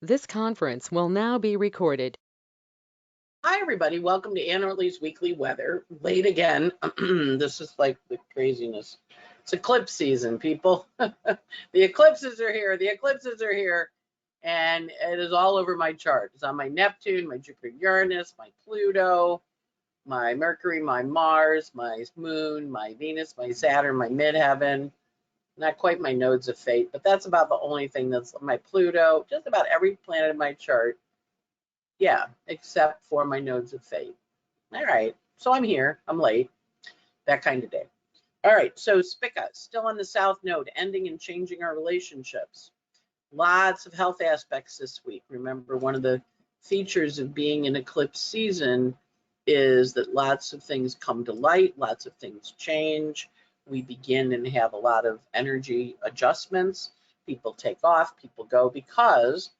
This conference will now be recorded. Hi, everybody. Welcome to Ann Ortelee's weekly weather. Late again. This is like the craziness. It's eclipse season, people. The eclipses are here. The eclipses are here. And it is all over my chart. It's on my Neptune, my Jupiter, Uranus, my Pluto, my Mercury, my Mars, my Moon, my Venus, my Saturn, my midheaven. Not quite my nodes of fate, but that's about the only thing that's my Pluto. Just about every planet in my chart. Yeah, except for my nodes of fate. All right, so I'm here. I'm late. That kind of day. All right, so Spica, still on the south node, ending and changing our relationships. Lots of health aspects this week. Remember, one of the features of being in eclipse season is that lots of things come to light, lots of things change. We begin and have a lot of energy adjustments. People take off, people go, because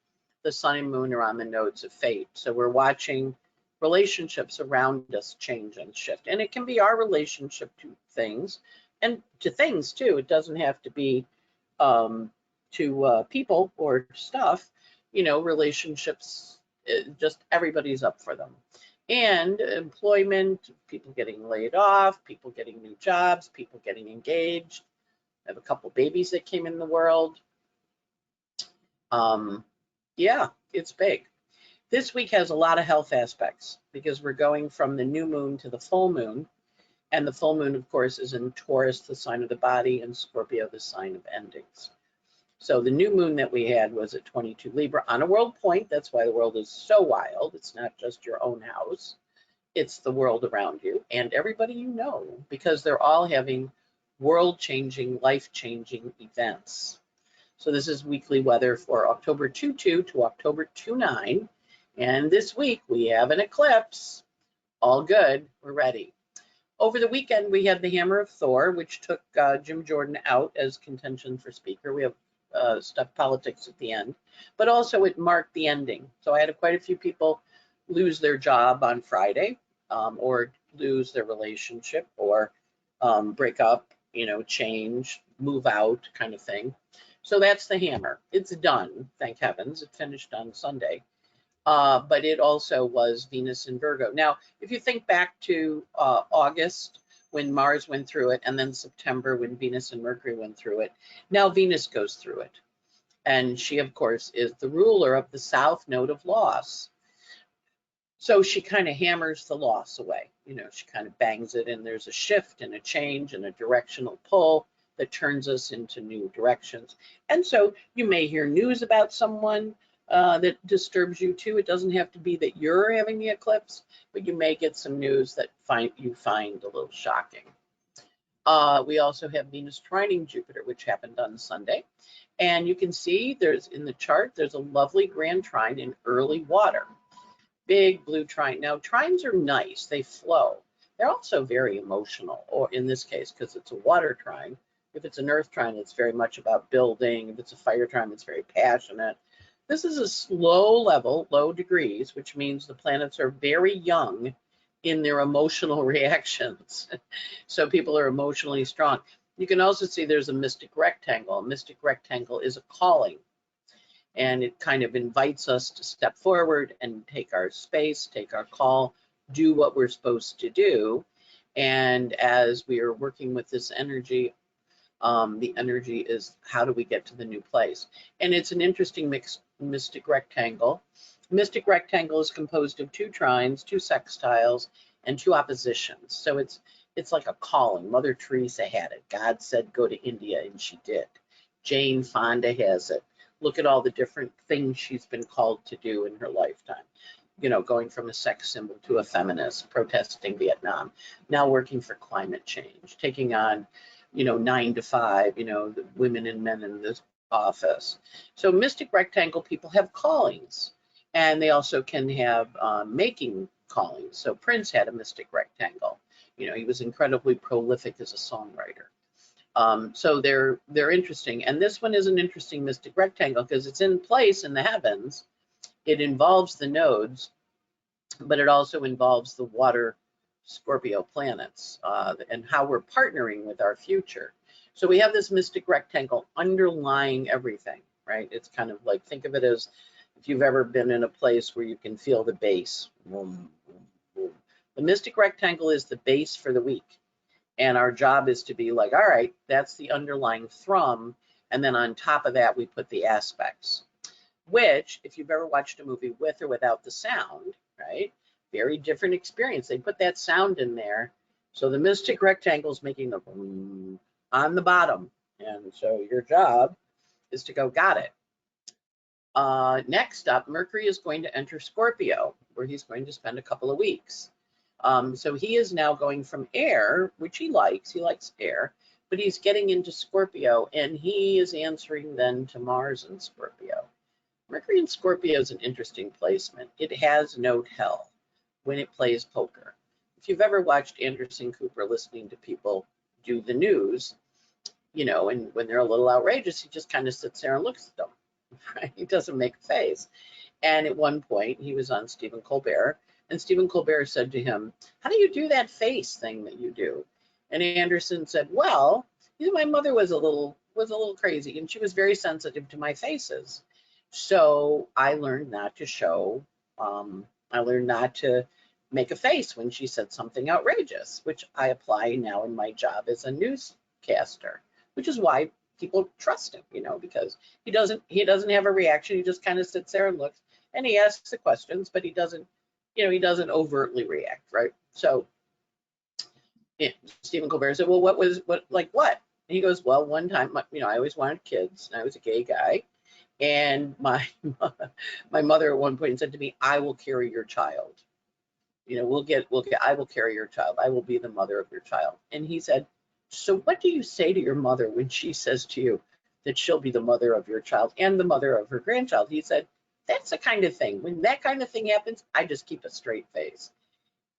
the sun and moon are on the nodes of fate. So we're watching relationships around us change and shift. And it can be our relationship to things and to things too. It doesn't have to be to people or stuff. Relationships, just everybody's up for them. And employment, people getting laid off, people getting new jobs, people getting engaged. I have a couple babies that came in the world. Yeah, it's big. This week has a lot of health aspects because we're going from the new moon to the full moon. And the full moon, of course, is in Taurus, the sign of the body, and Scorpio, the sign of endings. So the new moon that we had was at 22 Libra on a world point. That's why the world is so wild. It's not just your own house. It's the world around you and everybody you know, because they're all having world-changing, life-changing events. So this is weekly weather for October 2-2 to October 2-9. And this week we have an eclipse. All good. We're ready. Over the weekend, we had the Hammer of Thor, which took Jim Jordan out as contention for speaker. We have stuff politics at the end, but also it marked the ending. So I had quite a few people lose their job on Friday, or lose their relationship, or break up, change, move out, kind of thing. So that's the Hammer. It's done, thank heavens. It finished on Sunday. But it also was Venus in Virgo. Now, if you think back to August when Mars went through it, and then September when Venus and Mercury went through it, now Venus goes through it. And she, of course, is the ruler of the south node of loss. So she kind of hammers the loss away. She kind of bangs it, and there's a shift and a change and a directional pull that turns us into new directions. And so you may hear news about someone that disturbs you too. It doesn't have to be that you're having the eclipse, but you may get some news that you find a little shocking. We also have Venus trining Jupiter, which happened on Sunday. And you can see in the chart, there's a lovely grand trine in early water. Big blue trine. Now, trines are nice. They flow. They're also very emotional, or in this case, because it's a water trine. If it's an earth trine, it's very much about building. If it's a fire trine, it's very passionate. This is a slow level, low degrees, which means the planets are very young in their emotional reactions. So people are emotionally strong. You can also see there's a mystic rectangle. A mystic rectangle is a calling, and it kind of invites us to step forward and take our space, take our call, do what we're supposed to do. And as we are working with this energy, the energy is, how do we get to the new place? And it's an interesting mystic rectangle. Mystic rectangle is composed of 2 trines, 2 sextiles, and 2 oppositions. So it's like a calling. Mother Teresa had it. God said go to India, and she did. Jane Fonda has it. Look at all the different things she's been called to do in her lifetime. Going from a sex symbol to a feminist, protesting Vietnam, now working for climate change, taking on 9 to 5, the women and men in this office. So mystic rectangle people have callings, and they also can have making callings. So Prince had a mystic rectangle. He was incredibly prolific as a songwriter. So they're interesting. And this one is an interesting mystic rectangle because it's in place in the heavens. It involves the nodes, but it also involves the water Scorpio planets, and how we're partnering with our future. So we have this mystic rectangle underlying everything, right? It's kind of like, think of it as If you've ever been in a place where you can feel the base. Boom, boom, boom. The mystic rectangle is the base for the week. And our job is to be like, all right, that's the underlying thrum. And then on top of that, we put the aspects, which, if you've ever watched a movie with or without the sound, right? Very different experience. They put that sound in there. So the mystic rectangle is making the boom on the bottom. And so your job is to go, got it. Next up, Mercury is going to enter Scorpio, where he's going to spend a couple of weeks. So he is now going from air, which he likes air, but he's getting into Scorpio, and he is answering then to Mars in Scorpio. Mercury in Scorpio is an interesting placement. It has no tell when it plays poker. If you've ever watched Anderson Cooper listening to people do the news, you know, and when they're a little outrageous, he just kind of sits there and looks at them, right? He doesn't make a face. And at one point, he was on Stephen Colbert, and Stephen Colbert said to him, how do you do that face thing that you do? And Anderson said, well, you know, my mother was a little crazy, and she was very sensitive to my faces. So I learned not to show, I learned not to make a face when she said something outrageous, which I apply now in my job as a newscaster, which is why people trust him, you know, because he doesn't have a reaction. He just kind of sits there and looks, and he asks the questions, but he doesn't, you know, he doesn't overtly react, right? So Stephen Colbert said, well, what? And he goes, well, one time, you know, I always wanted kids, and I was a gay guy. And my mother at one point said to me, I will carry your child. You know, I will carry your child. I will be the mother of your child. And he said, so what do you say to your mother when she says to you that she'll be the mother of your child and the mother of her grandchild? He said, that's the kind of thing. When that kind of thing happens, I just keep a straight face.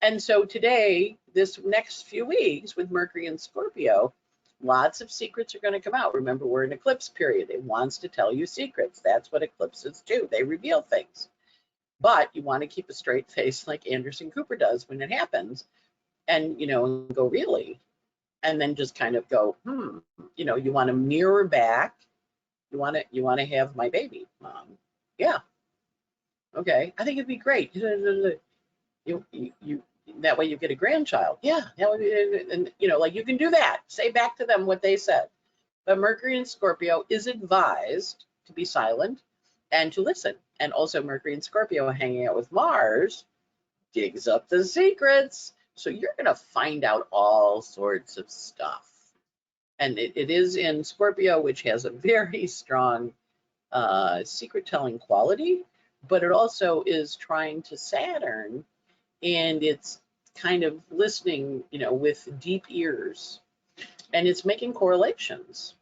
And so today, this next few weeks with Mercury and Scorpio, lots of secrets are going to come out. Remember, we're in eclipse period. It wants to tell you secrets. That's what eclipses do. They reveal things. But you want to keep a straight face like Anderson Cooper does when it happens, and, you know, go, really? And then just kind of go, you know, you want to mirror back. You want to have my baby, Mom. Yeah. Okay. I think it'd be great. You that way you get a grandchild. Yeah. That would be, and, you know, like, you can do that. Say back to them what they said. But Mercury in Scorpio is advised to be silent and to listen. And also Mercury in Scorpio hanging out with Mars digs up the secrets. So you're going to find out all sorts of stuff. And it is in Scorpio, which has a very strong secret telling quality, but it also is trying to Saturn, and it's kind of listening, you know, with deep ears, and it's making correlations.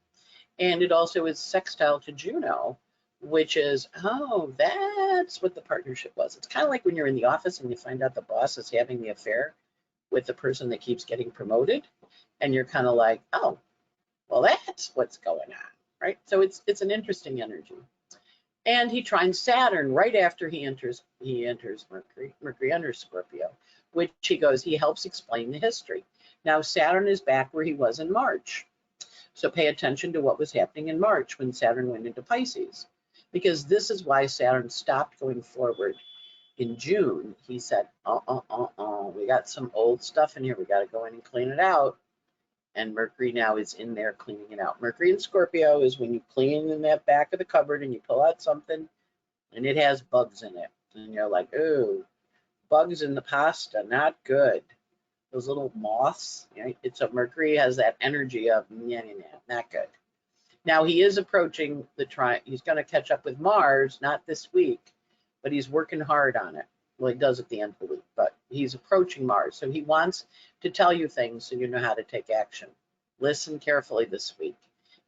And it also is sextile to Juno, which is, oh, that's what the partnership was. It's kind of like when you're in the office and you find out the boss is having the affair with the person that keeps getting promoted, and you're kind of like, oh, well, that's what's going on, right? So it's an interesting energy. And he trines Saturn right after he enters Mercury. Mercury enters Scorpio, which he helps explain the history. Now Saturn is back where he was in March. So pay attention to what was happening in March when Saturn went into Pisces, because this is why Saturn stopped going forward in June. He said, we got some old stuff in here. We got to go in and clean it out. And Mercury now is in there cleaning it out. Mercury in Scorpio is when you clean in that back of the cupboard and you pull out something and it has bugs in it. And you're like, ooh, bugs in the pasta, not good. Those little moths, right? It's a Mercury has that energy of, not good. Now he is approaching the trine. He's going to catch up with Mars, not this week, but he's working hard on it. Well, he does at the end of the week, but he's approaching Mars. So he wants to tell you things so you know how to take action. Listen carefully this week.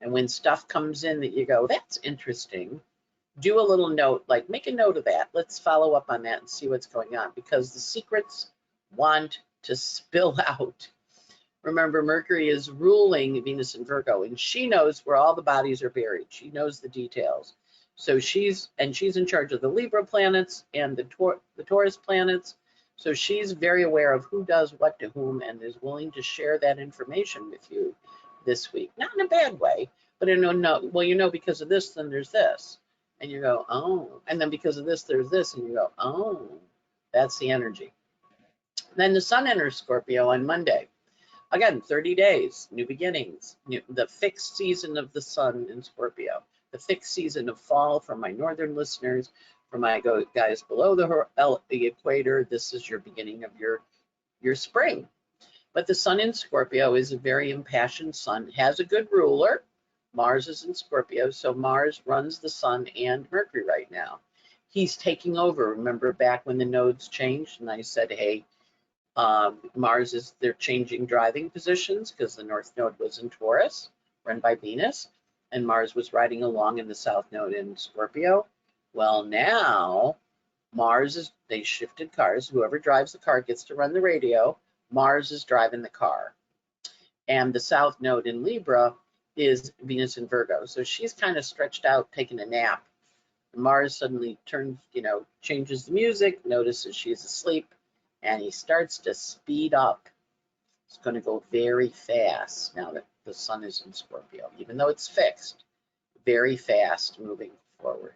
And when stuff comes in that you go, that's interesting, do a little note, like make a note of that. Let's follow up on that and see what's going on, because the secrets want to spill out. Remember, Mercury is ruling Venus and Virgo, and she knows where all the bodies are buried. She knows the details. So she's in charge of the Libra planets and the Taurus planets. So she's very aware of who does what to whom and is willing to share that information with you this week. Not in a bad way, but in a no, well, you know, because of this, then there's this. And you go, oh, and then because of this, there's this, and you go, oh, that's the energy. Then the sun enters Scorpio on Monday. Again, 30 days, new beginnings, the fixed season of the sun in Scorpio, the fixed season of fall for my northern listeners, for my guys below the equator. This is your beginning of your spring. But the sun in Scorpio is a very impassioned sun, has a good ruler. Mars is in Scorpio, so Mars runs the sun and Mercury right now. He's taking over. Remember back when the nodes changed and I said, hey, they're changing driving positions because the North Node was in Taurus, run by Venus, and Mars was riding along in the South Node in Scorpio. Well, now they shifted cars. Whoever drives the car gets to run the radio. Mars is driving the car. And the South Node in Libra is Venus in Virgo. So she's kind of stretched out, taking a nap. Mars suddenly changes the music, notices she's asleep, and he starts to speed up. It's going to go very fast now that the sun is in Scorpio, even though it's fixed, very fast moving forward.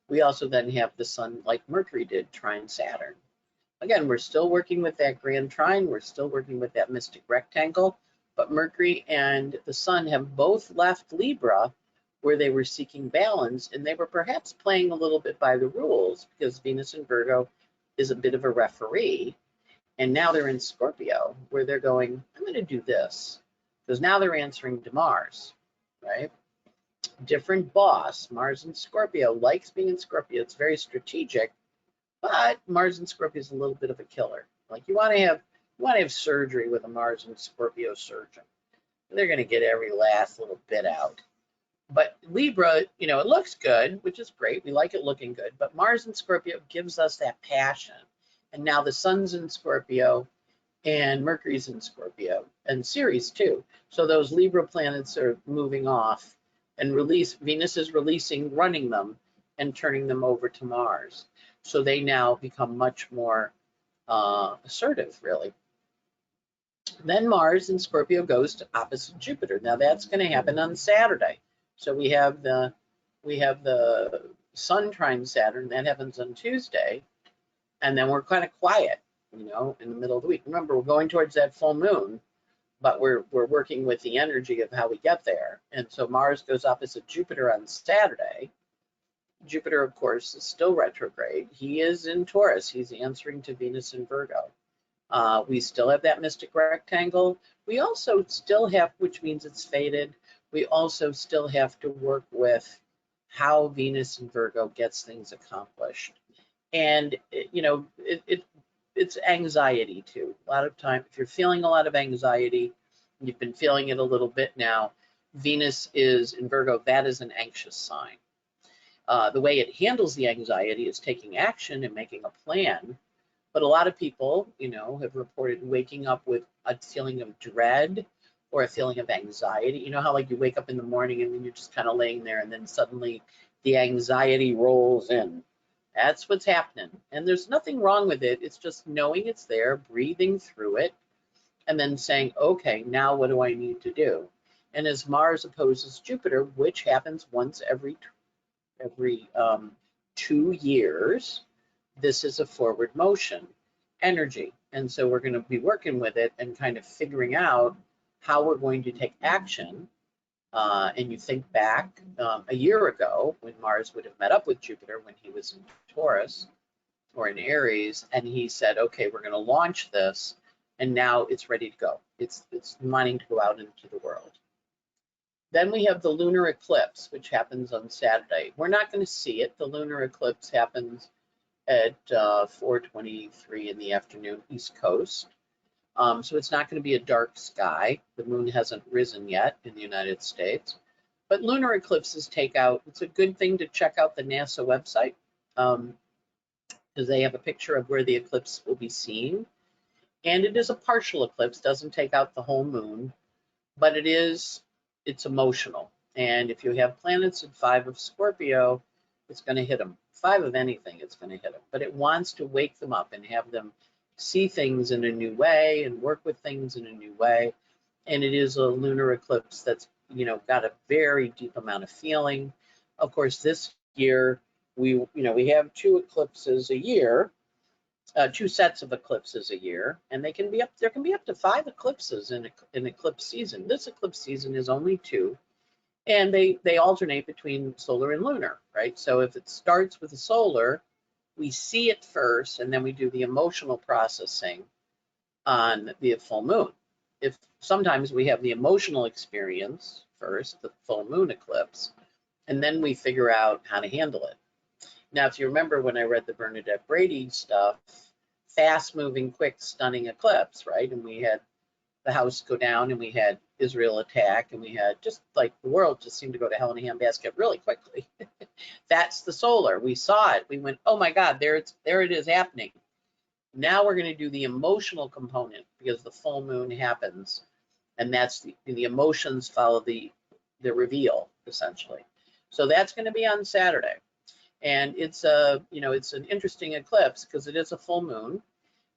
We also then have the sun, like Mercury did, trine Saturn. Again, we're still working with that grand trine. We're still working with that mystic rectangle, but Mercury and the sun have both left Libra, where they were seeking balance, and they were perhaps playing a little bit by the rules because Venus in Virgo is a bit of a referee. And now they're in Scorpio, where they're going, I'm going to do this, because now they're answering to Mars, right? Different boss. Mars in Scorpio likes being in Scorpio. It's very strategic, but Mars in Scorpio is a little bit of a killer. Like you want to have surgery with a Mars in Scorpio surgeon. They're going to get every last little bit out. But Libra, it looks good, which is great. We like it looking good. But Mars in Scorpio gives us that passion. And now the sun's in Scorpio and Mercury's in Scorpio and Ceres too. So those Libra planets are moving off, and Venus is running them and turning them over to Mars. So they now become much more assertive, really. Then Mars in Scorpio goes to opposite Jupiter. Now that's going to happen on Saturday. So we have the Sun trine Saturn, that happens on Tuesday, and then we're kind of quiet, in the middle of the week. Remember, we're going towards that full moon, but we're working with the energy of how we get there. And so Mars goes opposite Jupiter on Saturday. Jupiter, of course, is still retrograde. He is in Taurus. He's answering to Venus in Virgo. We still have that mystic rectangle. We also still have, which means it's faded, we also still have to work with how Venus in Virgo gets things accomplished. And, it's anxiety too. A lot of time, if you're feeling a lot of anxiety, you've been feeling it a little bit now, Venus is in Virgo, that is an anxious sign. The way it handles the anxiety is taking action and making a plan. But a lot of people, have reported waking up with a feeling of dread or a feeling of anxiety. You know how like you wake up in the morning and then you're just kind of laying there and then suddenly the anxiety rolls in. That's what's happening. And there's nothing wrong with it. It's just knowing it's there, breathing through it, and then saying, okay, now what do I need to do? And as Mars opposes Jupiter, which happens once every 2 years, this is a forward motion energy. And so we're going to be working with it and kind of figuring out how we're going to take action. And you think back a year ago when Mars would have met up with Jupiter when he was in Taurus or in Aries, and he said, okay, we're going to launch this, and now it's ready to go. It's wanting to go out into the world. Then we have the lunar eclipse, which happens on Saturday. We're not going to see it. The lunar eclipse happens at 4:23 in the afternoon, East Coast. So it's not going to be a dark sky. The moon hasn't risen yet in the United States. But lunar eclipses it's a good thing to check out the NASA website because they have a picture of where the eclipse will be seen. And it is a partial eclipse, doesn't take out the whole moon, but it's emotional. And if you have planets at 5 of Scorpio, it's going to hit them. 5 of anything, it's going to hit them. But it wants to wake them up and have them see things in a new way and work with things in a new way. And it is a lunar eclipse that's, got a very deep amount of feeling. Of course, this year, we have two eclipses a year, two sets of eclipses a year, and there can be up to 5 eclipses in eclipse season. This eclipse season is only 2, and they alternate between solar and lunar, right? So if it starts with the solar, we see it first, and then we do the emotional processing on the full moon. If sometimes we have the emotional experience first, the full moon eclipse, and then we figure out how to handle it. Now, if you remember when I read the Bernadette Brady stuff, fast moving, quick, stunning eclipse, right? And we had the house go down, and we had Israel attack, and we had just like the world just seemed to go to hell in a handbasket really quickly. That's the solar. We saw it. We went, oh my God, there it is happening. Now we're going to do the emotional component because the full moon happens, and that's the emotions follow the reveal essentially. So that's going to be on Saturday, and it's it's an interesting eclipse because it is a full moon,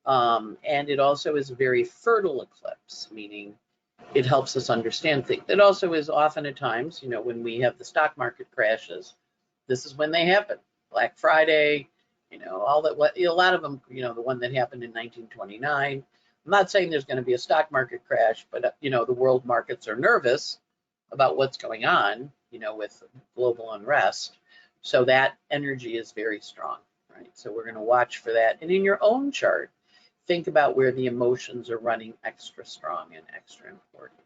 and it also is a very fertile eclipse, meaning it helps us understand things. It also is often at times, when we have the stock market crashes, this is when they happen. Black Friday, all that. A lot of them, the one that happened in 1929. I'm not saying there's going to be a stock market crash, but the world markets are nervous about what's going on, with global unrest. So that energy is very strong, right? So we're going to watch for that. And in your own chart, think about where the emotions are running extra strong and extra important.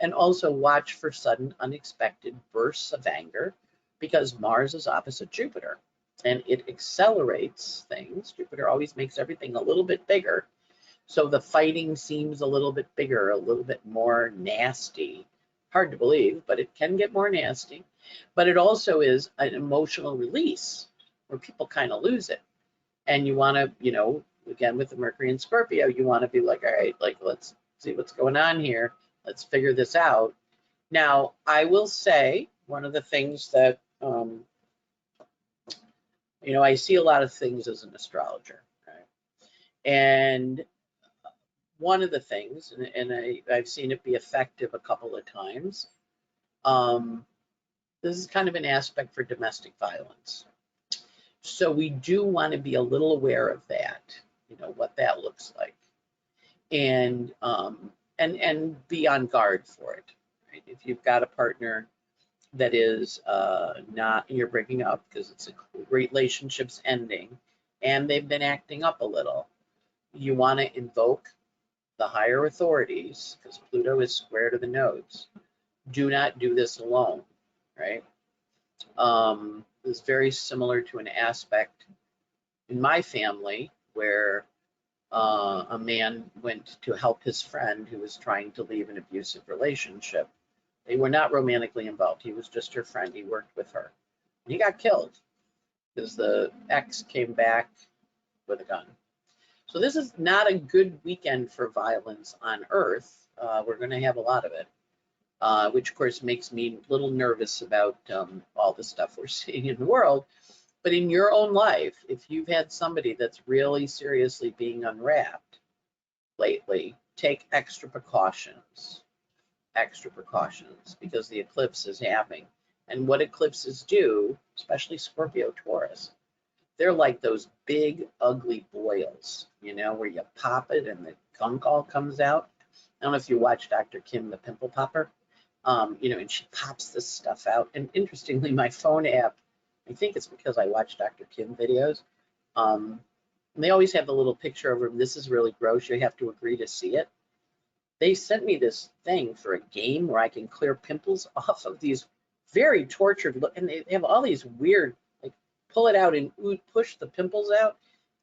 And also watch for sudden unexpected bursts of anger, because Mars is opposite Jupiter and it accelerates things. Jupiter always makes everything a little bit bigger. So the fighting seems a little bit bigger, a little bit more nasty. Hard to believe, but it can get more nasty. But it also is an emotional release where people kind of lose it. And you want to, again, with the Mercury and Scorpio, you want to be like, all right, like, let's see what's going on here. Let's figure this out. Now, I will say one of the things that, I see a lot of things as an astrologer, right? And one of the things, and I've seen it be effective a couple of times, this is kind of an aspect for domestic violence. So we do want to be a little aware of that, what that looks like, and be on guard for it, right? If you've got a partner that is not, you're breaking up because it's a relationship's ending and they've been acting up a little, you want to invoke the higher authorities because Pluto is square to the nodes. Do not do this alone, right? It's very similar to an aspect in my family where a man went to help his friend who was trying to leave an abusive relationship. They were not romantically involved. He was just her friend. He worked with her. And he got killed because the ex came back with a gun. So this is not a good weekend for violence on Earth. We're going to have a lot of it, which of course makes me a little nervous about all the stuff we're seeing in the world. But in your own life, if you've had somebody that's really seriously being unwrapped lately, take extra precautions, because the eclipse is happening. And what eclipses do, especially Scorpio Taurus, they're like those big, ugly boils, where you pop it and the gunk all comes out. I don't know if you watch Dr. Kim, the pimple popper, and she pops this stuff out. And interestingly, my phone app, I think it's because I watch Dr. Kim videos, they always have the little picture of her. This is really gross. You have to agree to see it. They sent me this thing for a game where I can clear pimples off of these very tortured, and they have all these weird, like, pull it out and push the pimples out.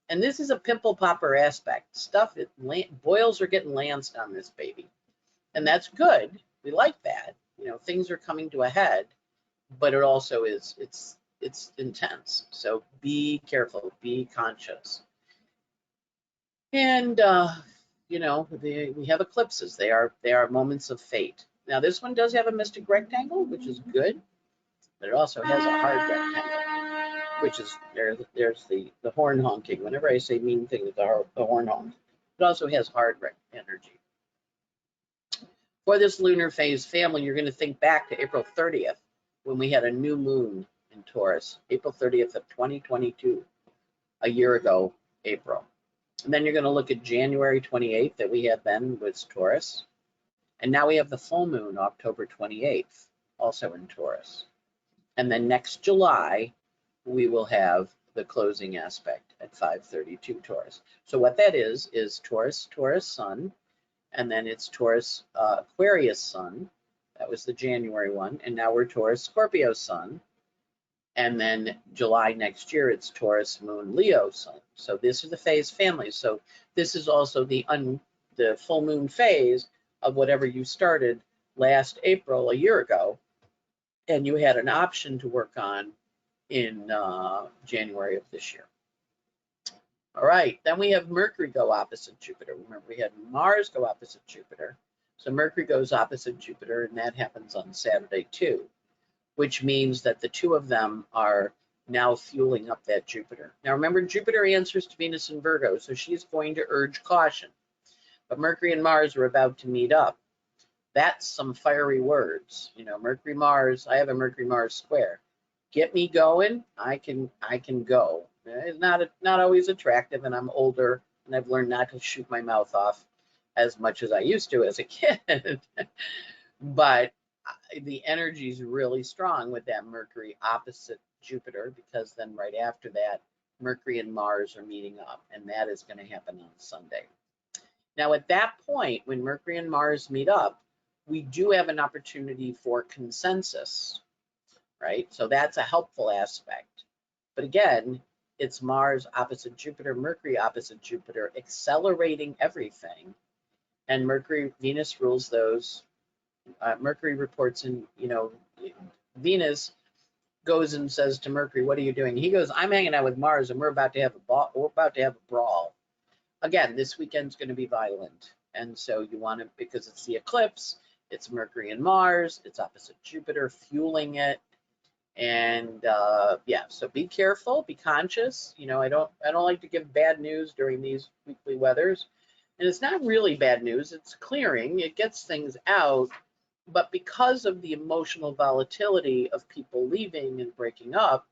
And this is a pimple popper aspect. Stuff, boils are getting lanced on this baby. And that's good. We like that. Things are coming to a head, but it also is, it's intense. So be careful, be conscious. And, we have eclipses. They are moments of fate. Now this one does have a mystic rectangle, which is good, but it also has a hard rectangle, which is, there's the horn honking. Whenever I say mean things, the horn honk. It also has hard energy. For this lunar phase family, you're going to think back to April 30th when we had a new moon in Taurus, April 30th of 2022, a year ago, April. And then you're going to look at January 28th that we had then was Taurus. And now we have the full moon, October 28th, also in Taurus. And then next July, we will have the closing aspect at 532 Taurus. So what that is Taurus, Taurus Sun, and then it's Taurus Aquarius Sun. That was the January one. And now we're Taurus Scorpio Sun. And then July next year, it's Taurus Moon Leo Sun. So this is the phase families. So this is also the full moon phase of whatever you started last April, a year ago, and you had an option to work on in January of this year. All right, then we have Mercury go opposite Jupiter. Remember, we had Mars go opposite Jupiter. So Mercury goes opposite Jupiter, and that happens on Saturday too, which means that the two of them are now fueling up that Jupiter. Now remember, Jupiter answers to Venus in Virgo, so she's going to urge caution. But Mercury and Mars are about to meet up. That's some fiery words. You know, Mercury Mars, I have a Mercury Mars square. Get me going, I can go. It's not always attractive, and I'm older, and I've learned not to shoot my mouth off as much as I used to as a kid. But the energy is really strong with that Mercury opposite Jupiter, because then right after that, Mercury and Mars are meeting up, and that is going to happen on Sunday. Now, at that point, when Mercury and Mars meet up, we do have an opportunity for consensus, right? So that's a helpful aspect. But again, it's Mars opposite Jupiter, Mercury opposite Jupiter, accelerating everything. And Mercury, Venus rules those. Mercury reports in, Venus goes and says to Mercury, "What are you doing?" He goes, "I'm hanging out with Mars, and we're about to have a brawl." Again, this weekend's going to be violent, and so you want to, because it's the eclipse, it's Mercury and Mars, it's opposite Jupiter, fueling it, and yeah, so be careful, be conscious. I don't like to give bad news during these weekly weathers, and it's not really bad news. It's clearing, it gets things out. But because of the emotional volatility of people leaving and breaking up,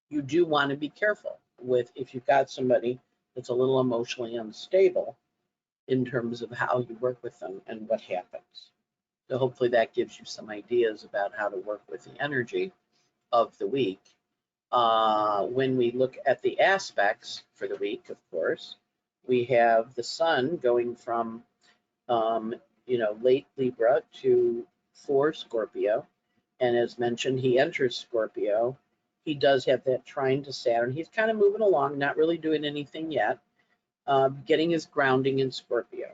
you do want to be careful with, if you've got somebody that's a little emotionally unstable, in terms of how you work with them and what happens. So hopefully that gives you some ideas about how to work with the energy of the week. When we look at the aspects for the week, of course, we have the sun going from late Libra to 4 Scorpio. And as mentioned, he enters Scorpio. He does have that trine to Saturn. He's kind of moving along, not really doing anything yet, getting his grounding in Scorpio.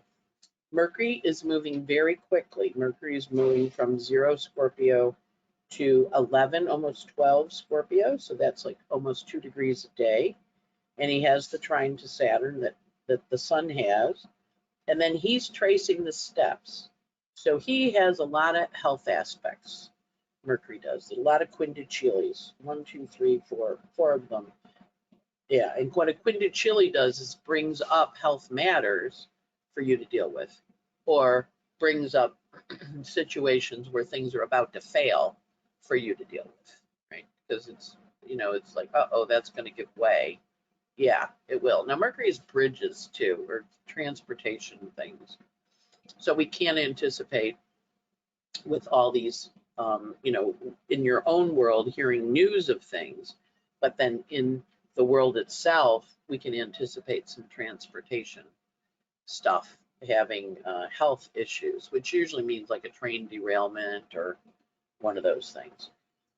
Mercury is moving very quickly. Mercury is moving from 0 Scorpio to 11, almost 12 Scorpio. So that's like almost 2 degrees a day. And he has the trine to Saturn that the sun has. And then he's tracing the steps. So he has a lot of health aspects. Mercury does. A lot of quintiles. 1, 2, 3, 4 of them. Yeah, and what a quintile does is brings up health matters for you to deal with, or brings up situations where things are about to fail for you to deal with, right? Because it's, it's like, uh-oh, that's going to give way. Yeah, it will. Now, Mercury is bridges too, or transportation things. So we can't anticipate with all these, in your own world, hearing news of things, but then in the world itself, we can anticipate some transportation stuff having health issues, which usually means like a train derailment or one of those things.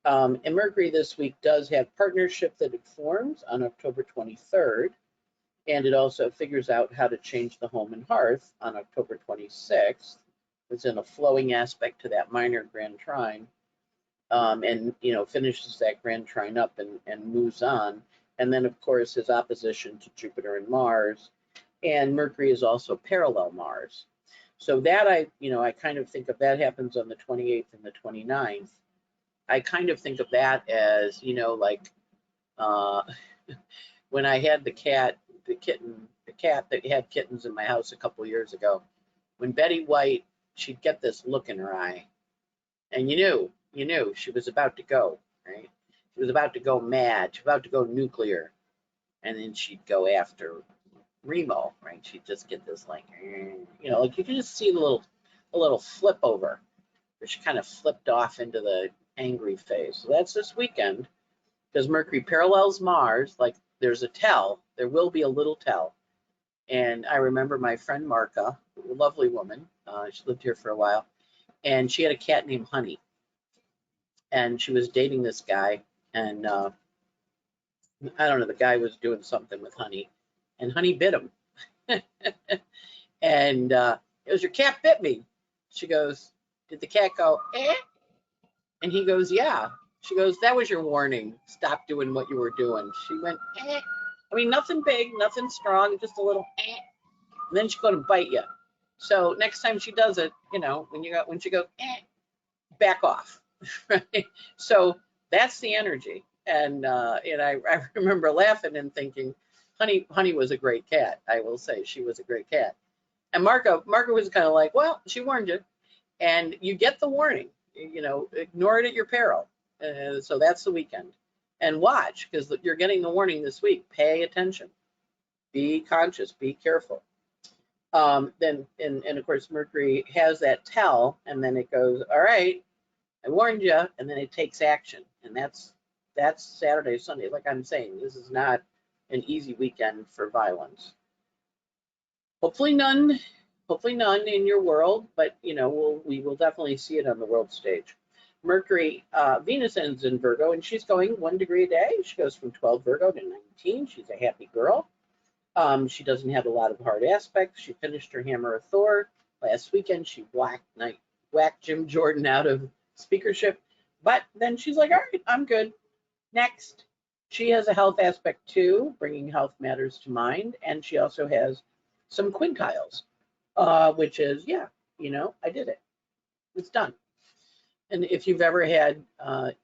And Mercury this week does have partnership that it forms on October 23rd, and it also figures out how to change the home and hearth on October 26th. It's in a flowing aspect to that minor grand trine, and finishes that grand trine up and moves on. And then, of course, his opposition to Jupiter and Mars, and Mercury is also parallel Mars. So that I kind of think of that happens on the 28th and the 29th. I kind of think of that as, like when I had the cat that had kittens in my house a couple years ago, when Betty White, she'd get this look in her eye, and you knew she was about to go, right? She was about to go mad. She was about to go nuclear. And then she'd go after Remo, right? She'd just get this like, like you can just see a little flip over. Where she kind of flipped off into the angry phase. So that's this weekend because Mercury parallels Mars. Like there's a tell. There will be a little tell. And I remember my friend Marka, a lovely woman. She lived here for a while, and she had a cat named Honey. And she was dating this guy, and I don't know, the guy was doing something with Honey, and Honey bit him. And it was, your cat bit me. She goes, did the cat go, eh? And he goes, yeah. She goes, that was your warning. Stop doing what you were doing. She went, eh. I mean, nothing big, nothing strong, just a little eh. And then she's going to bite you. So next time she does it, when she goes, eh, back off. Right? So that's the energy. And I remember laughing and thinking, Honey was a great cat. I will say she was a great cat. And Marco was kind of like, well, she warned you, and you get the warning. Ignore it at your peril. So that's the weekend. And watch, because you're getting the warning this week. Pay attention. Be conscious. Be careful. Then, and of course, Mercury has that tell, and then it goes, all right, I warned you, and then it takes action. And that's Saturday, Sunday. Like I'm saying, this is not an easy weekend for violence. Hopefully none in your world, but we will definitely see it on the world stage. Mercury, Venus ends in Virgo, and she's going 1 degree a day. She goes from 12 Virgo to 19. She's a happy girl. She doesn't have a lot of hard aspects. She finished her Hammer of Thor last weekend. She whacked Jim Jordan out of speakership, but then she's like, all right, I'm good. Next. She has a health aspect too, bringing health matters to mind, and she also has some quintiles, which is, I did it. It's done. And if you've ever had,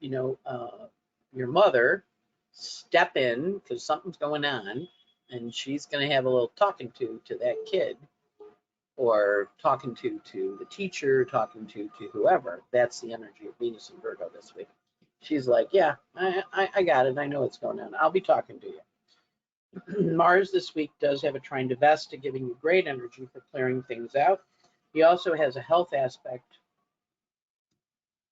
your mother step in because something's going on, and she's going to have a little talking to that kid, or talking to the teacher, talking to whoever, that's the energy of Venus and Virgo this week. She's like, yeah, I got it. I know what's going on. I'll be talking to you. Mars this week does have a trine to Vesta, giving you great energy for clearing things out. He also has a health aspect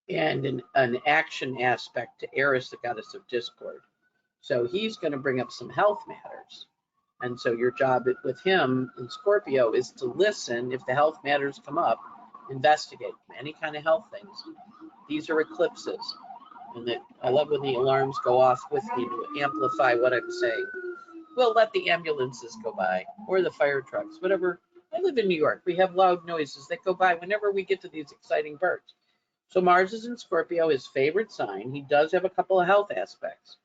and an action aspect to Eris, the goddess of discord. So he's going to bring up some health matters. And so your job with him in Scorpio is to listen. If the health matters come up, investigate any kind of health things. These are eclipses. And I love when the alarms go off with me to amplify what I'm saying. We'll let the ambulances go by, or the fire trucks, whatever. I live in New York. We have loud noises that go by whenever we get to these exciting birds. So Mars is in Scorpio, his favorite sign. He does have a couple of health aspects.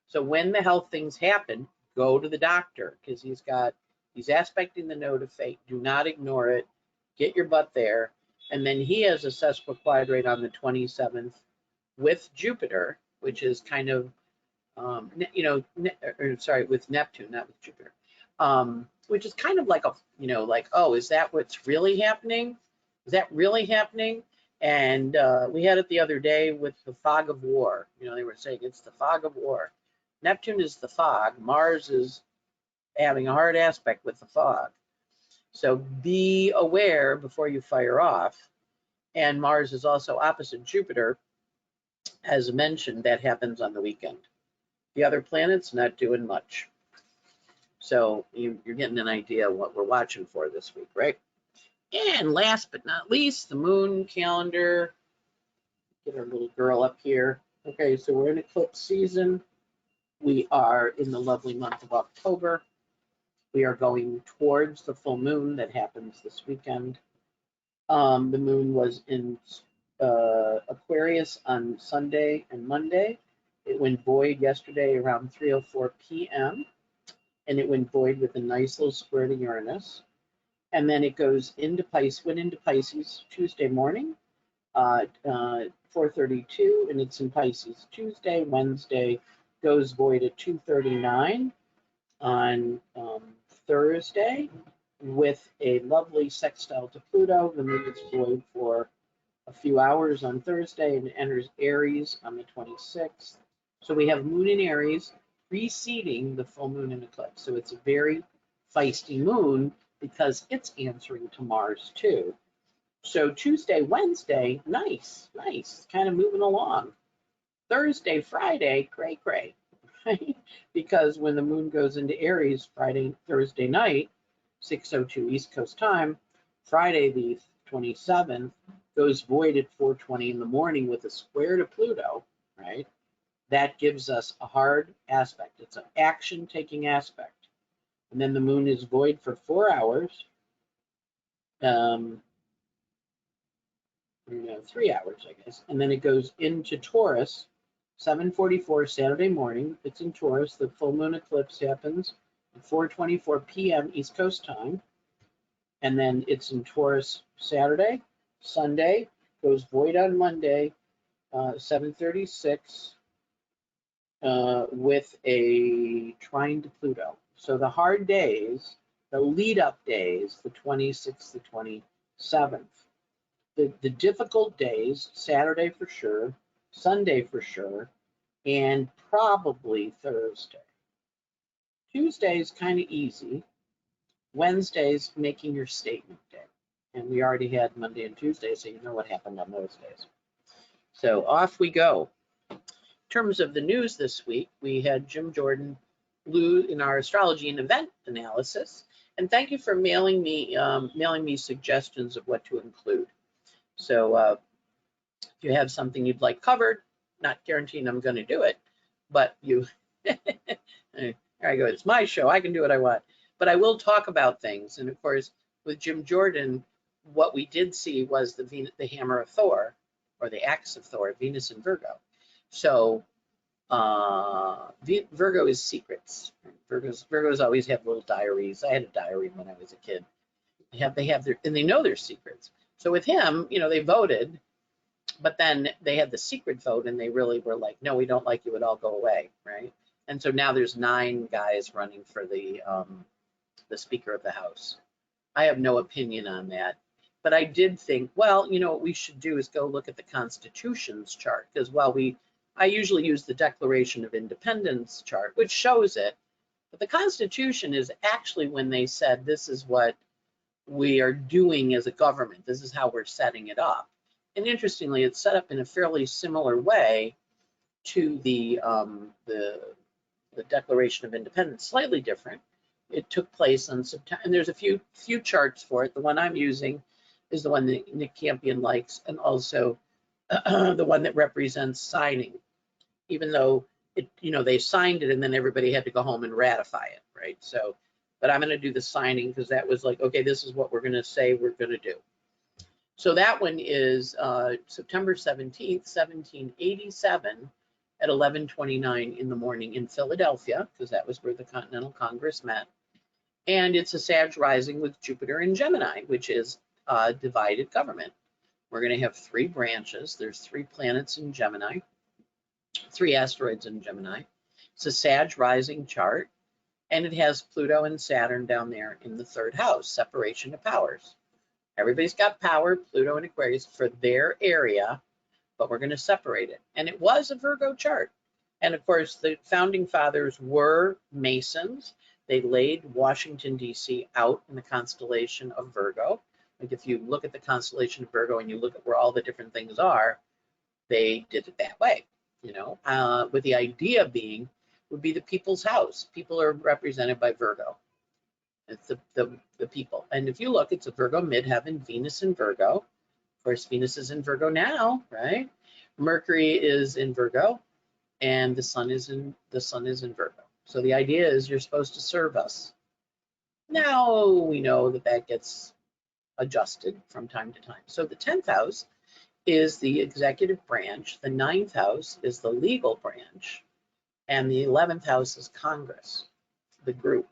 So when the health things happen, go to the doctor, because he's aspecting the node of fate. Do not ignore it. Get your butt there. And then he has a sesquiquadrate on the 27th with Jupiter, which is kind of, with Neptune, not with Jupiter, which is kind of like oh, is that what's really happening? Is that really happening? And we had it the other day with the fog of war. They were saying it's the fog of war. Neptune is the fog. Mars is having a hard aspect with the fog. So be aware before you fire off. And Mars is also opposite Jupiter. As mentioned, that happens on the weekend. The other planets not doing much. So you're getting an idea of what we're watching for this week, right? And last but not least, the moon calendar. Get our little girl up here. Okay, so we're in eclipse season. We are in the lovely month of October. We are going towards the full moon that happens this weekend. The moon was in Aquarius on Sunday and Monday. It went void yesterday around 3:04 p.m. and it went void with a nice little square to Uranus. And then it went into Pisces Tuesday morning, 4:32, and it's in Pisces Tuesday. Wednesday goes void at 2:39 on Thursday, with a lovely sextile to Pluto. The moon is void for a few hours on Thursday and enters Aries on the 26th. So we have moon in Aries preceding the full moon in eclipse. So it's a very feisty moon because it's answering to Mars too. So Tuesday, Wednesday, nice, kind of moving along. Thursday, Friday, cray, right? Because when the moon goes into Aries Thursday night, 6:02 East Coast time, Friday the 27th goes void at 4:20 in the morning with a square to Pluto, right? That gives us a hard aspect. It's an action-taking aspect. And then the moon is void for 4 hours. 3 hours, I guess. And then it goes into Taurus, 7:44 Saturday morning. It's in Taurus. The full moon eclipse happens at 4:24 p.m. East Coast time. And then it's in Taurus Saturday, Sunday, goes void on Monday, 7:36, with a trine to Pluto. So the hard days, the lead-up days, the 26th, the 27th. The difficult days, Saturday for sure, Sunday for sure, and probably Thursday. Tuesday's kind of easy. Wednesday's making your statement day. And we already had Monday and Tuesday, so you know what happened on those days. So off we go. In terms of the news this week, we had Jim Jordan in our astrology and event analysis. And thank you for mailing me suggestions of what to include. So if you have something you'd like covered, not guaranteeing I'm going to do it, but you, there I go, it's my show, I can do what I want. But I will talk about things. And of course, with Jim Jordan, what we did see was the hammer of Thor, or the axe of Thor, Venus in Virgo. So Virgo is secrets. Virgos always have little diaries. I had a diary when I was a kid. They have their, and they know their secrets. So with him, they voted, but then they had the secret vote, and they really were like, no, we don't like you, it all go away, right? And so now there's 9 guys running for the Speaker of the House. I have no opinion on that, but I did think, well, what we should do is go look at the Constitution's chart, because I usually use the Declaration of Independence chart, which shows it, but the Constitution is actually when they said this is what we are doing as a government. This is how we're setting it up. And interestingly, it's set up in a fairly similar way to the Declaration of Independence, slightly different. It took place on September, and there's a few charts for it. The one I'm using is the one that Nick Campion likes, and also the one that represents signing, even though they signed it and then everybody had to go home and ratify it, right? So, but I'm going to do the signing because that was like, okay, this is what we're going to say we're going to do. So that one is September 17th, 1787 at 11:29 in the morning in Philadelphia, because that was where the Continental Congress met. And it's a Sag rising with Jupiter in Gemini, which is divided government. We're going to have 3 branches. There's 3 planets in Gemini, 3 asteroids in Gemini. It's a Sag rising chart. And it has Pluto and Saturn down there in the 3rd house, separation of powers. Everybody's got power, Pluto and Aquarius, for their area, but we're going to separate it. And it was a Virgo chart. And of course, the founding fathers were Masons. They laid Washington, D.C. out in the constellation of Virgo. Like if you look at the constellation of Virgo and you look at where all the different things are, they did it that way, with the idea being, would be the people's house. People are represented by Virgo. It's the people. And if you look, it's a Virgo midheaven, Venus in Virgo. Of course, Venus is in Virgo now, right? Mercury is in Virgo, and the sun is in Virgo. So the idea is you're supposed to serve us. Now we know that gets adjusted from time to time. So the 10th house is the executive branch. The 9th house is the legal branch. And the 11th house is Congress, the group.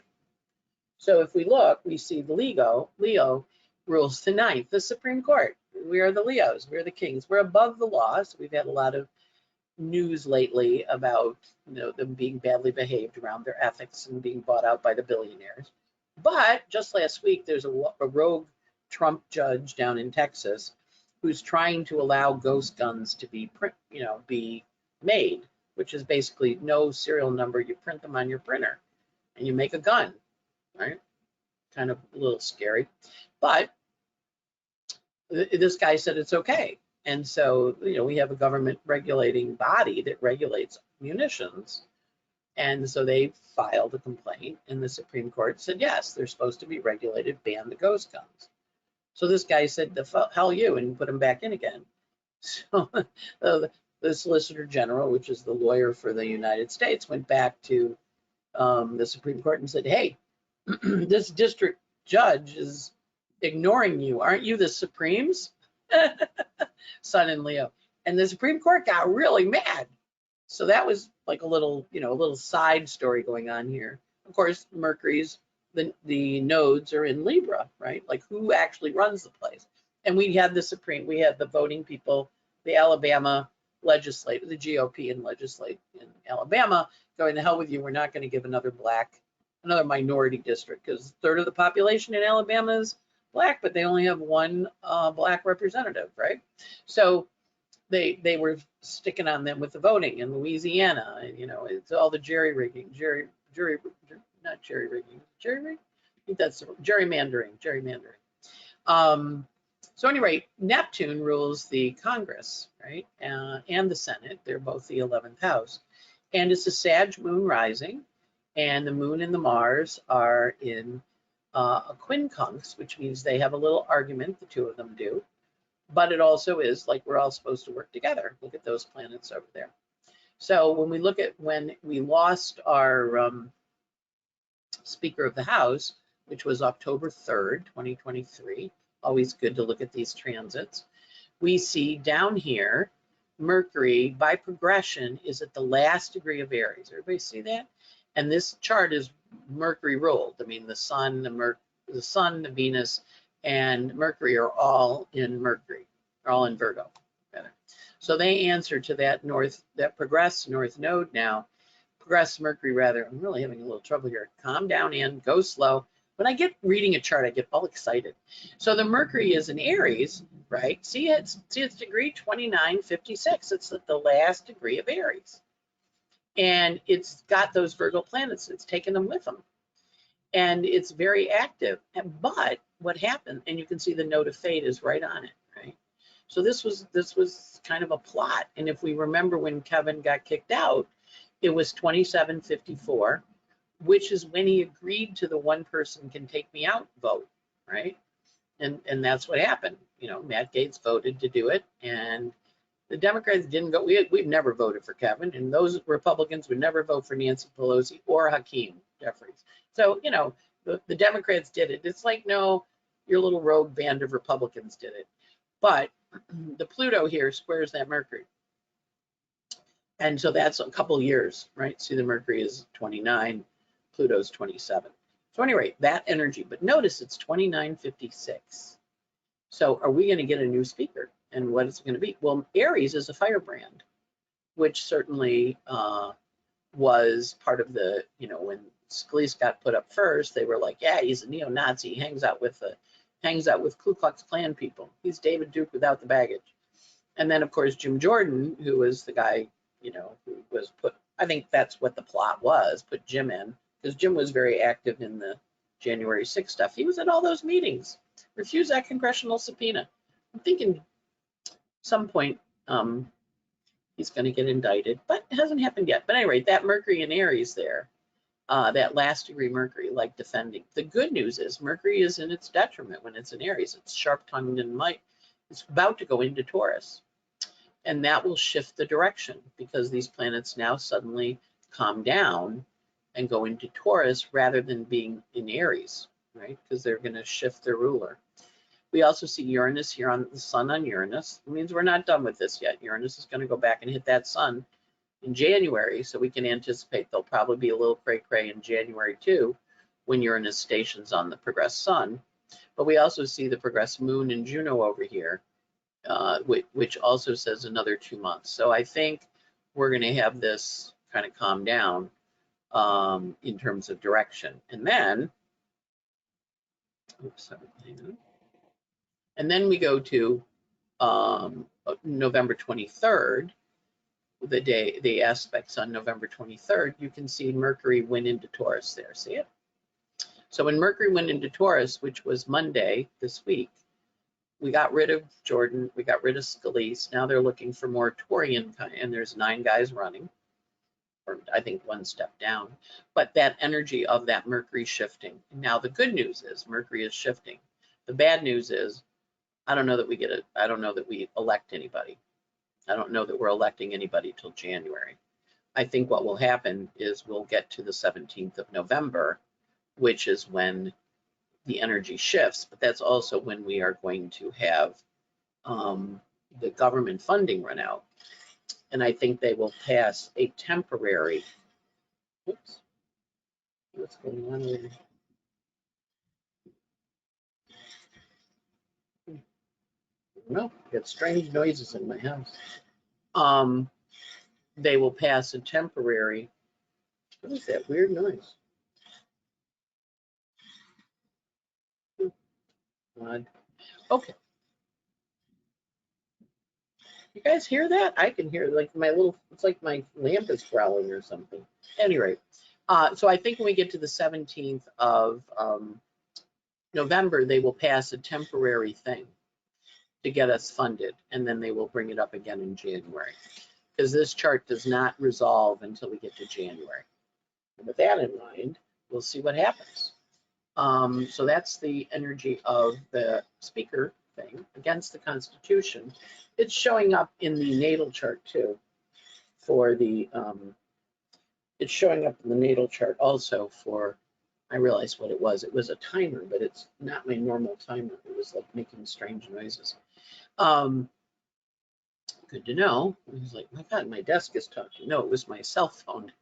So if we look, we see the Leo rules the 9th, the Supreme Court. We are the Leos, we're the kings. We're above the law, so we've had a lot of news lately about them being badly behaved around their ethics and being bought out by the billionaires. But just last week, there's a rogue Trump judge down in Texas who's trying to allow ghost guns to be made. which is basically no serial number. You print them on your printer and you make a gun, right? Kind of a little scary, but this guy said it's okay. And so, we have a government regulating body that regulates munitions. And so they filed a complaint, and the Supreme Court said, yes, they're supposed to be regulated, ban the ghost guns. So this guy said, the hell you, and put him back in again. So the Solicitor General, which is the lawyer for the United States, went back to the Supreme Court and said, hey, this district judge is ignoring you. Aren't you the Supremes? Sun and Leo. And the Supreme Court got really mad. So that was like a little, a little side story going on here. Of course, Mercury's, the nodes are in Libra, right? Like who actually runs the place? And we had the voting people, the Alabama legislature, the GOP and legislate in Alabama going, the hell with you, we're not going to give another minority district, because a third of the population in Alabama is black, but they only have one black representative, right? So they were sticking on them with the voting in Louisiana, and it's all the gerrymandering. I think that's gerrymandering. So anyway, Neptune rules the Congress, right, and the Senate. They're both the 11th house, and it's a Sag moon rising, and the moon and the Mars are in a quincunx, which means they have a little argument, the two of them do. But it also is like we're all supposed to work together. Look at those planets over there. So when we look at when we lost our Speaker of the House, which was October 3rd, 2023, always good to look at these transits, we see down here, Mercury, by progression, is at the last degree of Aries. Everybody see that? And this chart is Mercury ruled. I mean, the Sun, the Venus, and Mercury are all in Virgo. Rather. So they answer to that progressed north node now. Progressed Mercury, rather. I'm really having a little trouble here. Calm down and go slow. When I get reading a chart, I get all excited. So the Mercury is in Aries, right? See its degree 2956. It's at the last degree of Aries. And it's got those Virgo planets. It's taken them with them. And it's very active. But what happened, and you can see the node of fate is right on it, right? So this was kind of a plot. And if we remember when Kevin got kicked out, it was 2754, which is when he agreed to the one person can take me out vote, right? And that's what happened. Matt Gaetz voted to do it, and the Democrats didn't go. We've never voted for Kevin, and those Republicans would never vote for Nancy Pelosi or Hakeem Jeffries. So, the Democrats did it. It's like, no, your little rogue band of Republicans did it. But the Pluto here squares that Mercury. And so that's a couple years, right? See, the Mercury is 29, Pluto's 27. So anyway, that energy. But notice it's 2956. So are we going to get a new speaker? And what is it going to be? Well, Aries is a firebrand, which certainly was part of the, when Scalise got put up first, they were like, yeah, he's a neo-Nazi, hangs out with Ku Klux Klan people. He's David Duke without the baggage. And then, of course, Jim Jordan, who was the guy, who was put, I think that's what the plot was, put Jim in, because Jim was very active in the January 6th stuff. He was at all those meetings, refused that congressional subpoena. I'm thinking some point he's going to get indicted, but it hasn't happened yet. But anyway, that Mercury in Aries there, that last degree Mercury, like defending. The good news is Mercury is in its detriment when it's in Aries. It's sharp-tongued and might. It's about to go into Taurus. And that will shift the direction, because these planets now suddenly calm down and go into Taurus rather than being in Aries, right? Because they're going to shift their ruler. We also see Uranus here on the Sun on Uranus. It means we're not done with this yet. Uranus is going to go back and hit that Sun in January, so we can anticipate there'll probably be a little cray-cray in January too, when Uranus stations on the progressed Sun. But we also see the progressed Moon and Juno over here, which also says another 2 months. So I think we're going to have this kind of calm down in terms of direction. And then, oops, hang on. And then we go to November 23rd, the aspects on November 23rd, you can see Mercury went into Taurus there. See it? So when Mercury went into Taurus, which was Monday this week, we got rid of Jordan, we got rid of Scalise. Now they're looking for more Taurian, and there's 9 guys running, or I think 1 step down. But that energy of that Mercury shifting. Now the good news is Mercury is shifting. The bad news is I don't know that we get it. I don't know that we elect anybody. I don't know that we're electing anybody till January. I think what will happen is we'll get to the 17th of November, which is when the energy shifts, but that's also when we are going to have the government funding run out. And I think they will pass a temporary, oops, what's going on over here? No, got strange noises in my house. They will pass a temporary, what is that weird noise? Odd. Okay. You guys hear that? I can hear like my little, it's like my lamp is growling or something. At any rate, so I think when we get to the 17th of November, they will pass a temporary thing to get us funded, and then they will bring it up again in January, because this chart does not resolve until we get to January. And with that in mind, we'll see what happens. So that's the energy of the speaker thing against the Constitution. It's showing up in the natal chart too. For the, it's showing up in the natal chart also for, I realized what it was. It was a timer, but it's not my normal timer. It was like making strange noises. Good to know. I was like, my God, my desk is talking. No, it was my cell phone.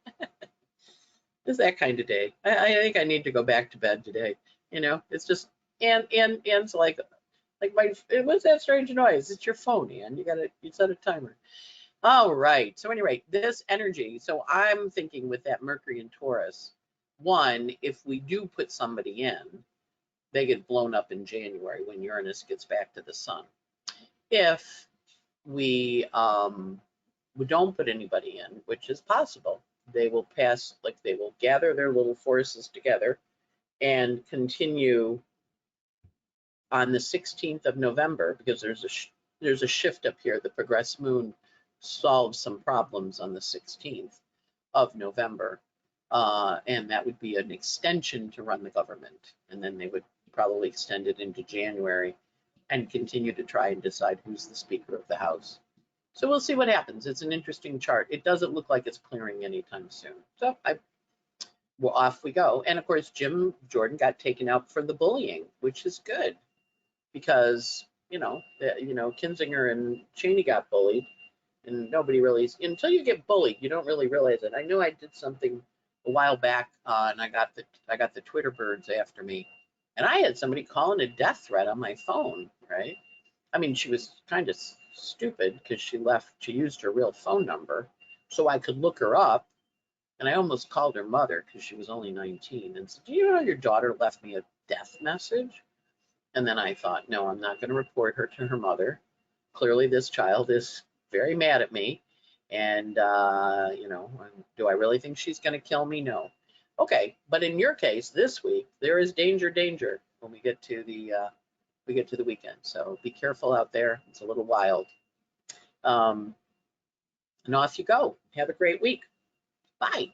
It's that kind of day. I think I need to go back to bed today. You know, it's just, Anne's like what's that strange noise? It's your phone, Anne. You set a timer. All right. So anyway, this energy. So I'm thinking with that Mercury and Taurus, one, if we do put somebody in, they get blown up in January when Uranus gets back to the sun. If we don't put anybody in, which is possible, they will pass, like they will gather their little forces together and continue on the 16th of November, because there's a shift up here. The progressed moon solves some problems on the 16th of November, and that would be an extension to run the government, and then they would probably extend it into January and continue to try and decide who's the Speaker of the House. So we'll see what happens. It's an interesting chart. It doesn't look like it's clearing anytime soon. So well, off we go. And of course, Jim Jordan got taken out for the bullying, which is good, because Kinzinger and Cheney got bullied, and nobody really, until you get bullied, you don't really realize it. I know I did something a while back, and I got the Twitter birds after me, and I had somebody calling a death threat on my phone, right? I mean, she was kind of stupid because she used her real phone number so I could look her up. And I almost called her mother because she was only 19 and said, do you know your daughter left me a death message? And then I thought, no, I'm not going to report her to her mother. Clearly this child is very mad at me. And, do I really think she's going to kill me? No. Okay. But in your case, this week, there is danger when we get to the weekend. So be careful out there. It's a little wild. And off you go. Have a great week. Bye.